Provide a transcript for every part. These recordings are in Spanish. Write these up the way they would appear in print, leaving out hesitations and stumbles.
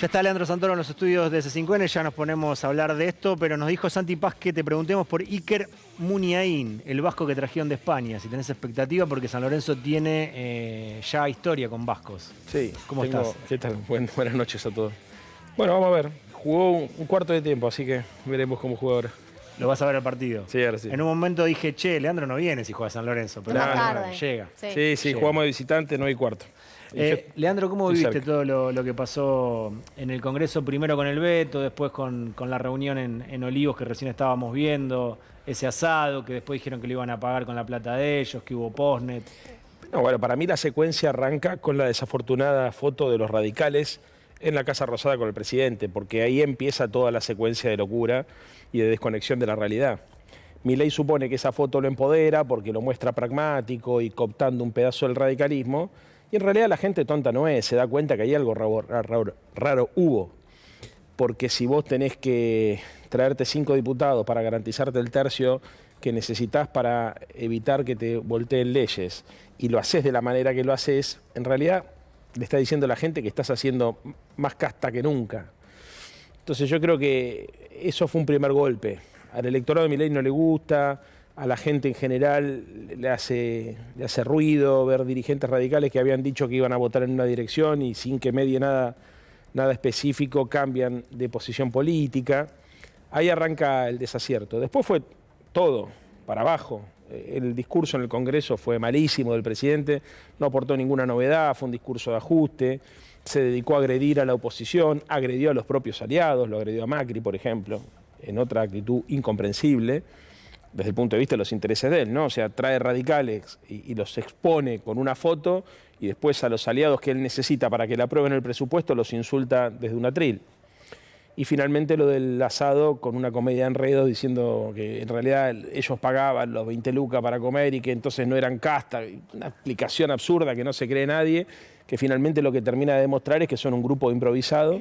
Ya está Leandro Santoro en los estudios de C5N, ya nos ponemos a hablar de esto, pero nos dijo Santi Paz que te preguntemos por Iker Muniain, el vasco que trajeron de España, si tenés expectativa, porque San Lorenzo tiene ya historia con vascos. Sí. ¿Cómo estás? ¿Qué tal? Buenas noches a todos. Bueno, vamos a ver. Jugó un cuarto de tiempo, así que veremos cómo juega ahora. Lo vas a ver el partido. Sí, ahora sí. En un momento dije, che, Leandro no viene si juega San Lorenzo, pero Más no, tarde. llega. Sí, Llega. jugamos de visitante, no hay cuarto. Leandro, ¿cómo estoy viviste cerca. todo lo que pasó en el Congreso? Primero con el veto, después con la reunión en Olivos que recién estábamos viendo, ese asado que después dijeron que lo iban a pagar con la plata de ellos, que hubo postnet. No, bueno, para mí la secuencia arranca con la desafortunada foto de los radicales en la Casa Rosada con el presidente, porque ahí empieza toda la secuencia de locura y de desconexión de la realidad. Milei supone que esa foto lo empodera porque lo muestra pragmático y cooptando un pedazo del radicalismo, y en realidad la gente tonta no es, se da cuenta que hay algo raro hubo. Porque si vos tenés que traerte 5 diputados para garantizarte el tercio que necesitas para evitar que te volteen leyes, y lo haces de la manera que lo haces, en realidad le está diciendo a la gente que estás haciendo más casta que nunca. Entonces yo creo que eso fue un primer golpe. Al electorado de Milei no le gusta, a la gente en general le hace ruido ver dirigentes radicales que habían dicho que iban a votar en una dirección y sin que medie nada específico cambian de posición política. Ahí arranca el desacierto. Después fue todo para abajo. El discurso en el Congreso fue malísimo del presidente, no aportó ninguna novedad, fue un discurso de ajuste, se dedicó a agredir a la oposición, agredió a los propios aliados, lo agredió a Macri, por ejemplo, en otra actitud incomprensible desde el punto de vista de los intereses de él, ¿no? O sea, trae radicales y los expone con una foto y después a los aliados que él necesita para que le aprueben el presupuesto los insulta desde un atril. Y finalmente lo del asado con una comedia de enredo diciendo que en realidad ellos pagaban los 20 lucas para comer y que entonces no eran casta. Una explicación absurda que no se cree nadie, que finalmente lo que termina de demostrar es que son un grupo improvisado,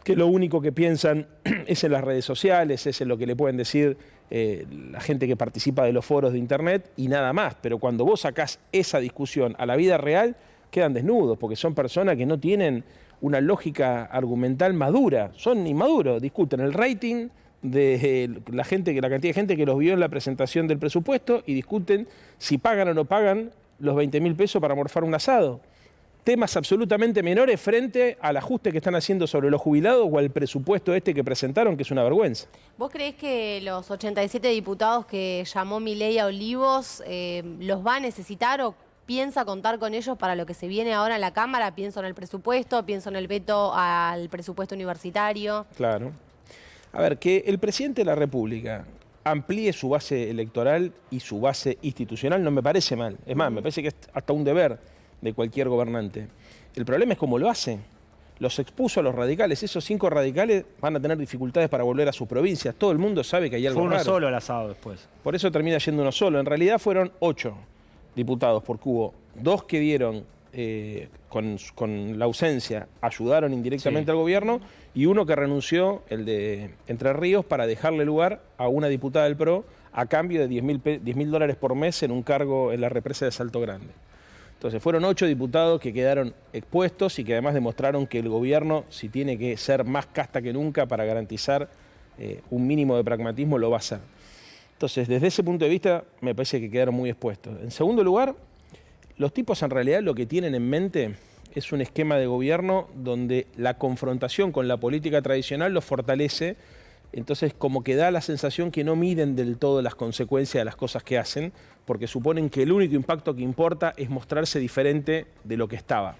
que lo único que piensan es en las redes sociales, es en lo que le pueden decir la gente que participa de los foros de internet y nada más. Pero cuando vos sacás esa discusión a la vida real, quedan desnudos, porque son personas que no tienen una lógica argumental madura, son inmaduros, discuten el rating de la cantidad de gente que los vio en la presentación del presupuesto y discuten si pagan o no pagan los 20.000 pesos para morfar un asado. Temas absolutamente menores frente al ajuste que están haciendo sobre los jubilados o al presupuesto este que presentaron, que es una vergüenza. ¿Vos creés que los 87 diputados que llamó Milei a Olivos los va a necesitar o piensa contar con ellos para lo que se viene ahora en la Cámara? Pienso en el presupuesto, pienso en el veto al presupuesto universitario. Claro. A ver, que el presidente de la República amplíe su base electoral y su base institucional no me parece mal. Es más, me parece que es hasta un deber de cualquier gobernante. El problema es cómo lo hace. Los expuso a los radicales. Esos 5 radicales van a tener dificultades para volver a sus provincias. Todo el mundo sabe que hay algo Fue uno raro. solo el asado después. Por eso termina yendo uno solo. En realidad fueron 8 diputados, porque hubo 2 que dieron con la ausencia, ayudaron indirectamente al gobierno, y uno que renunció, el de Entre Ríos, para dejarle lugar a una diputada del PRO a cambio de $10.000 por mes en un cargo en la represa de Salto Grande. Entonces fueron 8 diputados que quedaron expuestos y que además demostraron que el gobierno, si tiene que ser más casta que nunca para garantizar un mínimo de pragmatismo, lo va a hacer. Entonces, desde ese punto de vista, me parece que quedaron muy expuestos. En segundo lugar, los tipos en realidad lo que tienen en mente es un esquema de gobierno donde la confrontación con la política tradicional los fortalece. Entonces, como que da la sensación que no miden del todo las consecuencias de las cosas que hacen, porque suponen que el único impacto que importa es mostrarse diferente de lo que estaba.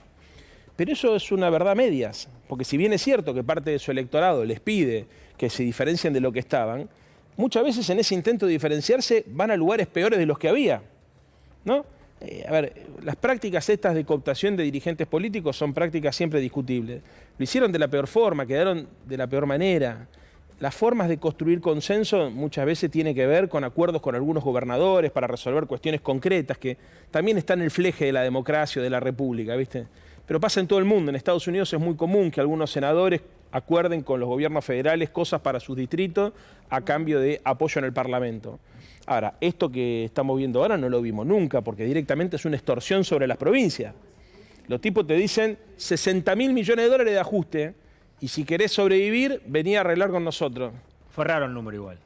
Pero eso es una verdad a medias, porque si bien es cierto que parte de su electorado les pide que se diferencien de lo que estaban, muchas veces en ese intento de diferenciarse van a lugares peores de los que había, ¿no? A ver, las prácticas estas de cooptación de dirigentes políticos son prácticas siempre discutibles. Lo hicieron de la peor forma, quedaron de la peor manera. Las formas de construir consenso muchas veces tienen que ver con acuerdos con algunos gobernadores para resolver cuestiones concretas que también están en el fleje de la democracia o de la república, ¿viste? Pero pasa en todo el mundo. En Estados Unidos es muy común que algunos senadores acuerden con los gobiernos federales cosas para sus distritos a cambio de apoyo en el Parlamento. Ahora, esto que estamos viendo ahora no lo vimos nunca, porque directamente es una extorsión sobre las provincias. Los tipos te dicen $60.000 millones de ajuste Y si querés sobrevivir, vení a arreglar con nosotros. Fue raro el número igual.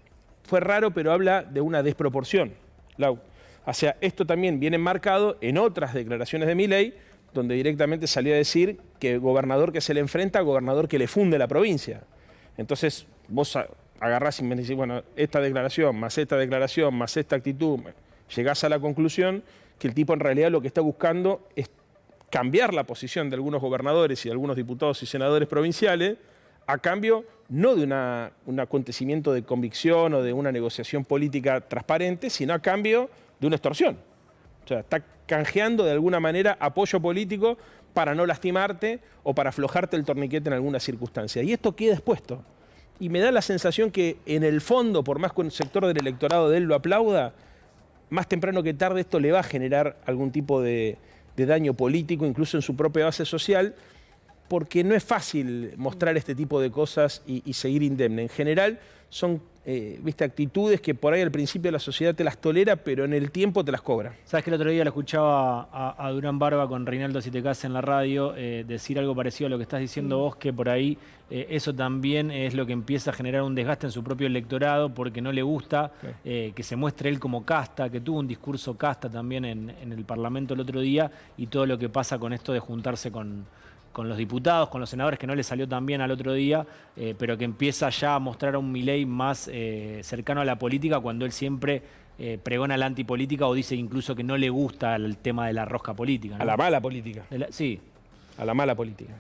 Fue raro, pero habla de una desproporción, Lau. O sea, esto también viene marcado en otras declaraciones de Milei, donde directamente salió a decir que gobernador que se le enfrenta, gobernador que le funde la provincia. Entonces, vos agarrás y me decís, bueno, esta declaración, más esta actitud, llegás a la conclusión que el tipo en realidad lo que está buscando es cambiar la posición de algunos gobernadores y de algunos diputados y senadores provinciales a cambio no de un acontecimiento de convicción o de una negociación política transparente, sino a cambio de una extorsión. O sea, está canjeando de alguna manera apoyo político para no lastimarte o para aflojarte el torniquete en alguna circunstancia. Y esto queda expuesto. Y me da la sensación que en el fondo, por más que un sector del electorado de él lo aplauda, más temprano que tarde esto le va a generar algún tipo de daño político, incluso en su propia base social, porque no es fácil mostrar este tipo de cosas y seguir indemne. En general son actitudes que por ahí al principio la sociedad te las tolera, pero en el tiempo te las cobra. Sabes que el otro día lo escuchaba a Durán Barba con Reinaldo Sitecas en la radio decir algo parecido a lo que estás diciendo vos, que por ahí eso también es lo que empieza a generar un desgaste en su propio electorado porque no le gusta que se muestre él como casta, que tuvo un discurso casta también en el Parlamento el otro día, y todo lo que pasa con esto de juntarse con los diputados, con los senadores, que no le salió tan bien al otro día, pero que empieza ya a mostrar a un Milei más cercano a la política, cuando él siempre pregona la antipolítica o dice incluso que no le gusta el tema de la rosca política, ¿no? A la mala política. Sí. A la mala política.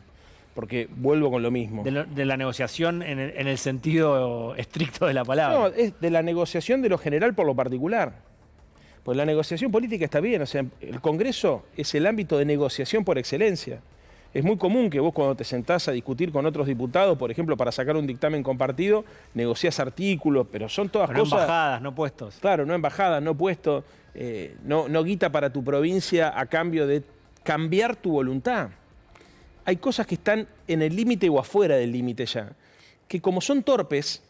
Porque vuelvo con lo mismo. De la negociación en el sentido estricto de la palabra. No, es de la negociación de lo general por lo particular. Pues la negociación política está bien, o sea, el Congreso es el ámbito de negociación por excelencia. Es muy común que vos cuando te sentás a discutir con otros diputados, por ejemplo, para sacar un dictamen compartido, negociás artículos, pero son todas pero cosas... no embajadas, no puestos. Claro, no embajadas, no puestos, no guita para tu provincia a cambio de cambiar tu voluntad. Hay cosas que están en el límite o afuera del límite ya, que como son torpes,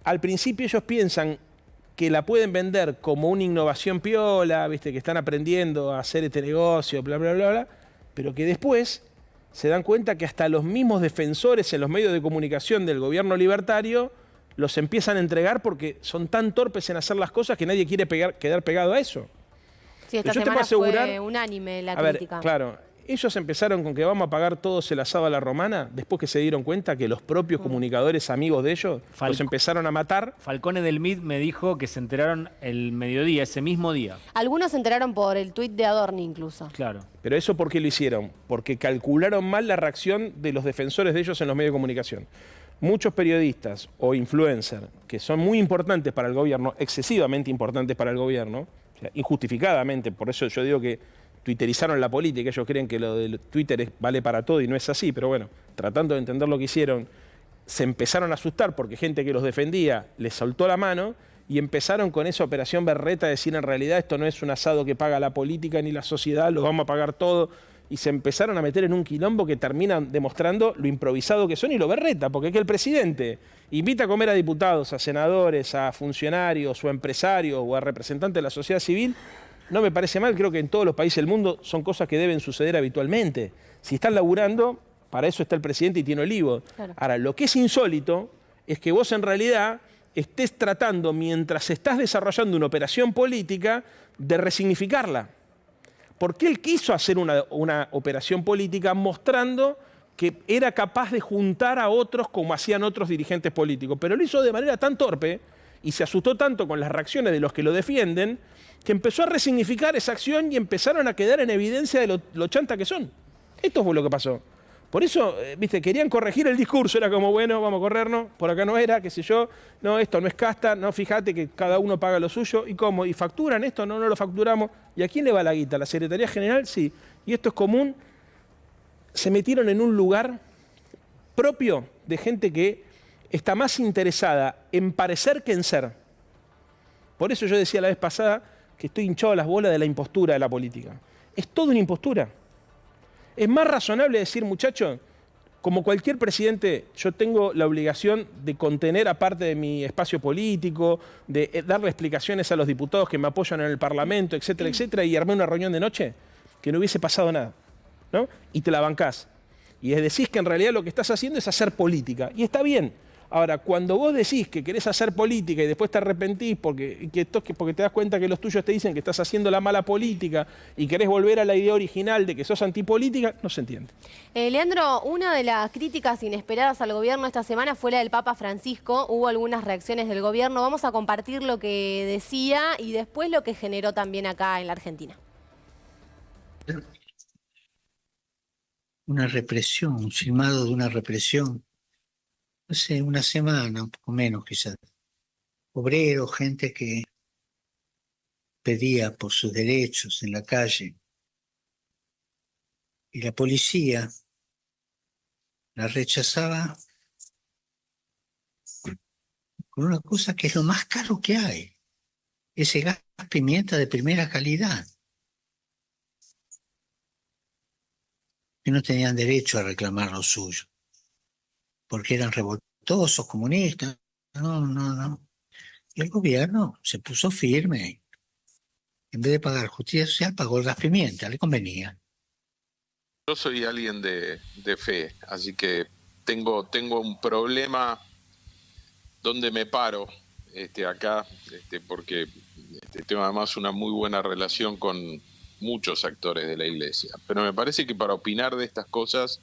al principio ellos piensan que la pueden vender como una innovación piola, ¿viste? Que están aprendiendo a hacer este negocio, bla, bla, bla, bla, pero que después se dan cuenta que hasta los mismos defensores en los medios de comunicación del gobierno libertario los empiezan a entregar porque son tan torpes en hacer las cosas que nadie quiere quedar pegado a eso. Sí, esta semana fue unánime la crítica. Ver, claro, ellos empezaron con que vamos a pagar todos el asado a la romana, después que se dieron cuenta que los propios comunicadores amigos de ellos los empezaron a matar. Falcone del MID me dijo que se enteraron el mediodía, ese mismo día. Algunos se enteraron por el tuit de Adorni incluso. Claro. Pero eso ¿por qué lo hicieron? Porque calcularon mal la reacción de los defensores de ellos en los medios de comunicación. Muchos periodistas o influencers, que son muy importantes para el gobierno, excesivamente importantes para el gobierno, o sea, injustificadamente, por eso yo digo que twitterizaron la política, ellos creen que lo de Twitter vale para todo y no es así, pero bueno, tratando de entender lo que hicieron, se empezaron a asustar porque gente que los defendía les soltó la mano y empezaron con esa operación berreta de decir en realidad esto no es un asado que paga la política ni la sociedad, lo vamos a pagar todo, y se empezaron a meter en un quilombo que terminan demostrando lo improvisado que son y lo berreta, porque es que el presidente invita a comer a diputados, a senadores, a funcionarios o a empresarios o a representantes de la sociedad civil. No me parece mal, creo que en todos los países del mundo son cosas que deben suceder habitualmente. Si están laburando, para eso está el presidente y tiene olivo. Claro. Ahora, lo que es insólito es que vos en realidad estés tratando, mientras estás desarrollando una operación política, de resignificarla. Porque él quiso hacer una operación política mostrando que era capaz de juntar a otros como hacían otros dirigentes políticos. Pero lo hizo de manera tan torpe y se asustó tanto con las reacciones de los que lo defienden, que empezó a resignificar esa acción y empezaron a quedar en evidencia de lo chanta que son. Esto fue lo que pasó. Por eso, viste, querían corregir el discurso, era como, bueno, vamos a corrernos, por acá no era, qué sé yo, no, esto no es casta, no, fíjate que cada uno paga lo suyo, ¿y cómo? ¿Y facturan esto? No, no lo facturamos. ¿Y a quién le va la guita? ¿La Secretaría General? Sí. Y esto es común. Se metieron en un lugar propio de gente que está más interesada en parecer que en ser. Por eso yo decía la vez pasada que estoy hinchado a las bolas de la impostura de la política. Es toda una impostura. Es más razonable decir, muchachos, como cualquier presidente, yo tengo la obligación de contener aparte de mi espacio político, de darle explicaciones a los diputados que me apoyan en el Parlamento, etcétera, etcétera, y armé una reunión de noche, que no hubiese pasado nada, ¿no? Y te la bancás. Y decís que en realidad lo que estás haciendo es hacer política. Y está bien. Ahora, cuando vos decís que querés hacer política y después te arrepentís porque te das cuenta que los tuyos te dicen que estás haciendo la mala política y querés volver a la idea original de que sos antipolítica, no se entiende. Leandro, una de las críticas inesperadas al gobierno esta semana fue la del Papa Francisco. Hubo algunas reacciones del gobierno. Vamos a compartir lo que decía y después lo que generó también acá en la Argentina. Una represión, un filmado de una represión. No sé, una semana, un poco menos quizás. Obreros, gente que pedía por sus derechos en la calle. Y la policía la rechazaba con una cosa que es lo más caro que hay. Ese gas pimienta de primera calidad. Que no tenían derecho a reclamar lo suyo. Porque eran revoltosos, comunistas. No. Y el gobierno se puso firme. En vez de pagar justicia social, pagó el gas pimienta, le convenía. Yo soy alguien de fe, así que tengo un problema donde me paro acá, porque tengo además una muy buena relación con muchos actores de la iglesia. Pero me parece que para opinar de estas cosas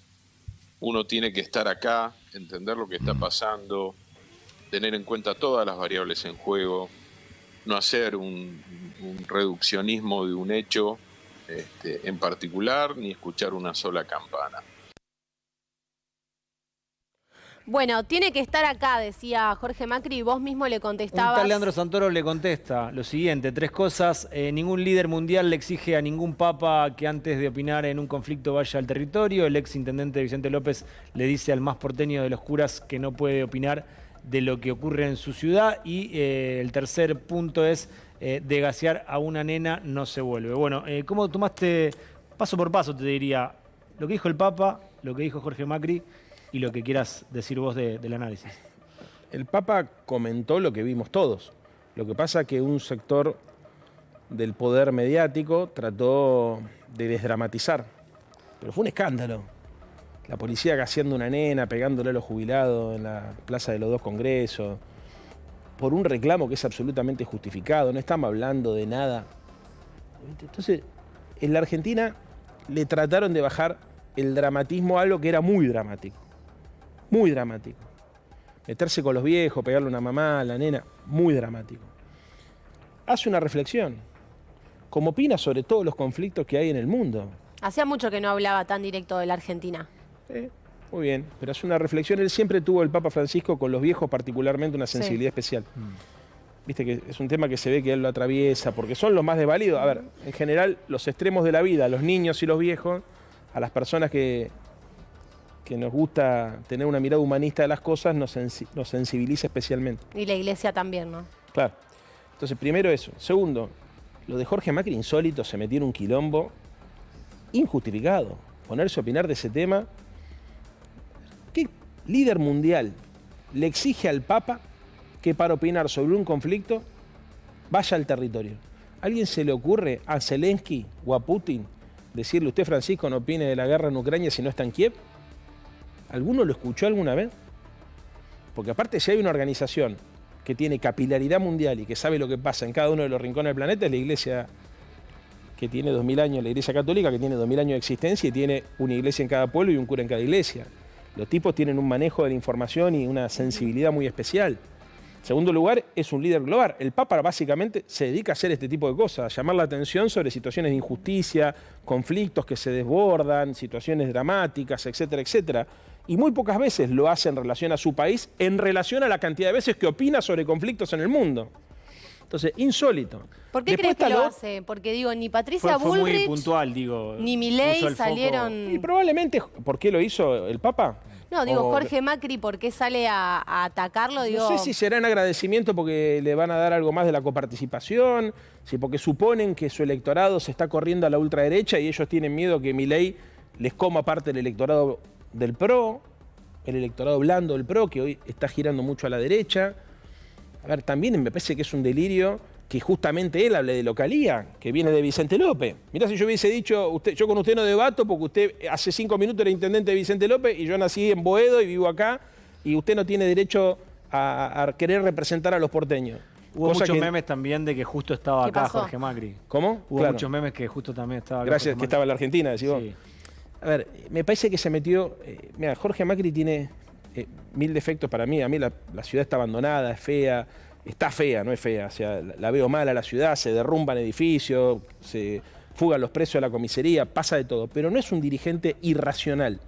uno tiene que estar acá, entender lo que está pasando, tener en cuenta todas las variables en juego, no hacer un reduccionismo de un hecho en particular, ni escuchar una sola campana. Bueno, tiene que estar acá, decía Jorge Macri, y vos mismo le contestabas. Un tal Leandro Santoro le contesta lo siguiente, 3 cosas. Ningún líder mundial le exige a ningún papa que antes de opinar en un conflicto vaya al territorio. El ex intendente Vicente López le dice al más porteño de los curas que no puede opinar de lo que ocurre en su ciudad. Y el tercer punto es, de gasear a una nena no se vuelve. Bueno, ¿cómo tomaste, paso por paso te diría, lo que dijo el Papa, lo que dijo Jorge Macri y lo que quieras decir vos del análisis? El Papa comentó lo que vimos todos. Lo que pasa es que un sector del poder mediático trató de desdramatizar. Pero fue un escándalo. La policía gaseando una nena, pegándole a los jubilados en la Plaza de los Dos Congresos, por un reclamo que es absolutamente justificado. No estamos hablando de nada. Entonces, en la Argentina le trataron de bajar el dramatismo a algo que era muy dramático. Muy dramático. Meterse con los viejos, pegarle a una mamá, a la nena, muy dramático. Hace una reflexión, como opina sobre todos los conflictos que hay en el mundo. Hacía mucho que no hablaba tan directo de la Argentina. Muy bien, pero hace una reflexión. Él siempre tuvo, el Papa Francisco, con los viejos particularmente una sensibilidad especial. Viste que es un tema que se ve que él lo atraviesa, porque son los más desvalidos. A ver, en general, los extremos de la vida, los niños y los viejos, a las personas que nos gusta tener una mirada humanista de las cosas, nos sensibiliza especialmente. Y la iglesia también, ¿no? Claro. Entonces, primero eso. Segundo, lo de Jorge Macri insólito, se metió en un quilombo injustificado. Ponerse a opinar de ese tema. ¿Qué líder mundial le exige al Papa que para opinar sobre un conflicto vaya al territorio? ¿A alguien se le ocurre a Zelensky o a Putin decirle, usted Francisco no opine de la guerra en Ucrania si no está en Kiev? ¿Alguno lo escuchó alguna vez? Porque aparte, si hay una organización que tiene capilaridad mundial y que sabe lo que pasa en cada uno de los rincones del planeta, es la iglesia que tiene 2000 años, la iglesia católica, que tiene 2000 años de existencia y tiene una iglesia en cada pueblo y un cura en cada iglesia. Los tipos tienen un manejo de la información y una sensibilidad muy especial. En segundo lugar, es un líder global. El Papa básicamente se dedica a hacer este tipo de cosas, a llamar la atención sobre situaciones de injusticia, conflictos que se desbordan, situaciones dramáticas, etcétera, etcétera. Y muy pocas veces lo hace en relación a su país, en relación a la cantidad de veces que opina sobre conflictos en el mundo. Entonces, insólito. ¿Por qué crees que lo hace? Porque digo, ni Patricia fue Bullrich, muy puntual, digo, ni Milei salieron... Y probablemente, ¿por qué lo hizo el Papa? No, digo, Jorge Macri, ¿por qué sale a atacarlo? Digo... No sé si será en agradecimiento porque le van a dar algo más de la coparticipación, si porque suponen que su electorado se está corriendo a la ultraderecha y ellos tienen miedo que Milei les coma parte del electorado del PRO, el electorado blando del PRO, que hoy está girando mucho a la derecha. A ver, también me parece que es un delirio que justamente él hable de localía, que viene de Vicente López. Mirá, si yo hubiese dicho, yo con usted no debato porque usted hace 5 minutos era intendente de Vicente López y yo nací en Boedo y vivo acá y usted no tiene derecho a querer representar a los porteños. Hubo muchos memes también de que justo estaba ¿Qué acá pasó? Jorge Macri. ¿Cómo? Hubo Claro. muchos memes que justo también estaba acá. Gracias, Jorge que estaba en la Argentina, decís vos. Sí. A ver, me parece que se metió... mira, Jorge Macri tiene 1000 defectos para mí. A mí la ciudad está abandonada, es fea. Está fea, no es fea. O sea, la veo mal a la ciudad, se derrumban edificios, se fugan los precios de la comisaría, pasa de todo. Pero no es un dirigente irracional,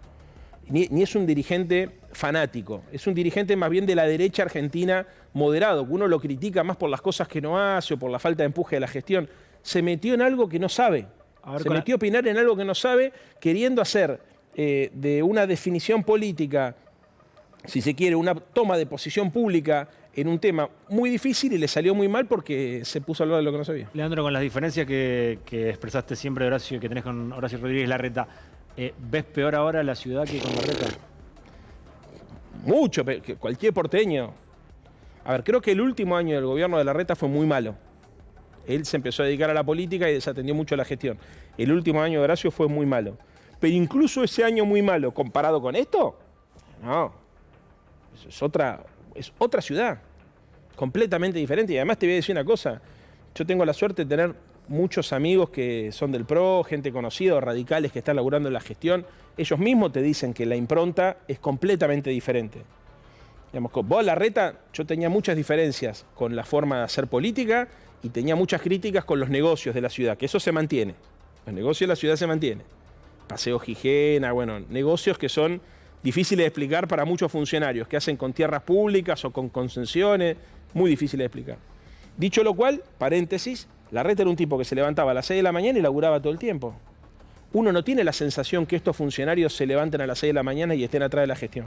ni es un dirigente fanático. Es un dirigente más bien de la derecha argentina moderado, que uno lo critica más por las cosas que no hace o por la falta de empuje de la gestión. Se metió en algo que no sabe. Se metió a opinar en algo que no sabe, queriendo hacer de una definición política, si se quiere, una toma de posición pública en un tema muy difícil y le salió muy mal porque se puso a hablar de lo que no sabía. Leandro, con las diferencias que expresaste siempre de Horacio y que tenés con Horacio Rodríguez Larreta, ¿ves peor ahora la ciudad que con Larreta? Mucho, que cualquier porteño. A ver, creo que el último año del gobierno de Larreta fue muy malo. Él se empezó a dedicar a la política y desatendió mucho la gestión. El último año de Horacio fue muy malo. Pero incluso ese año muy malo, comparado con esto, no. Eso es otra ciudad, completamente diferente. Y además te voy a decir una cosa. Yo tengo la suerte de tener muchos amigos que son del PRO, gente conocida, radicales que están laburando en la gestión. Ellos mismos te dicen que la impronta es completamente diferente. Digamos, con vos, Larreta, yo tenía muchas diferencias con la forma de hacer política y tenía muchas críticas con los negocios de la ciudad, que eso se mantiene. Los negocios de la ciudad se mantienen. Paseo Gijena, bueno, negocios que son difíciles de explicar para muchos funcionarios, que hacen con tierras públicas o con concesiones, muy difíciles de explicar. Dicho lo cual, paréntesis, Larreta era un tipo que se levantaba a las 6 de la mañana y laburaba todo el tiempo. Uno no tiene la sensación que estos funcionarios se levanten a las 6 de la mañana y estén atrás de la gestión.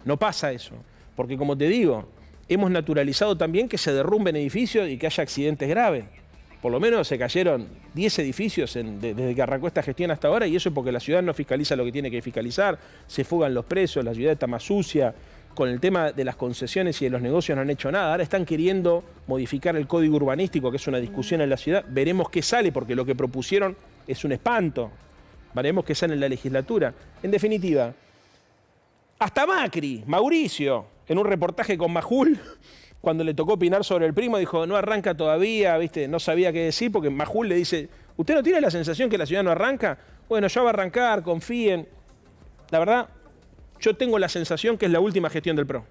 No pasa eso, porque como te digo, hemos naturalizado también que se derrumben edificios y que haya accidentes graves. Por lo menos se cayeron 10 edificios desde que arrancó esta gestión hasta ahora, y eso es porque la ciudad no fiscaliza lo que tiene que fiscalizar, se fugan los precios, la ciudad está más sucia. Con el tema de las concesiones y de los negocios no han hecho nada. Ahora están queriendo modificar el código urbanístico, que es una discusión en la ciudad. Veremos qué sale, porque lo que propusieron es un espanto. Veremos qué sale en la legislatura. En definitiva, hasta Macri, Mauricio, en un reportaje con Majul, cuando le tocó opinar sobre el primo, dijo, no arranca todavía, ¿viste? No sabía qué decir, porque Majul le dice, ¿usted no tiene la sensación que la ciudad no arranca? Bueno, ya va a arrancar, confíen. La verdad, yo tengo la sensación que es la última gestión del PRO.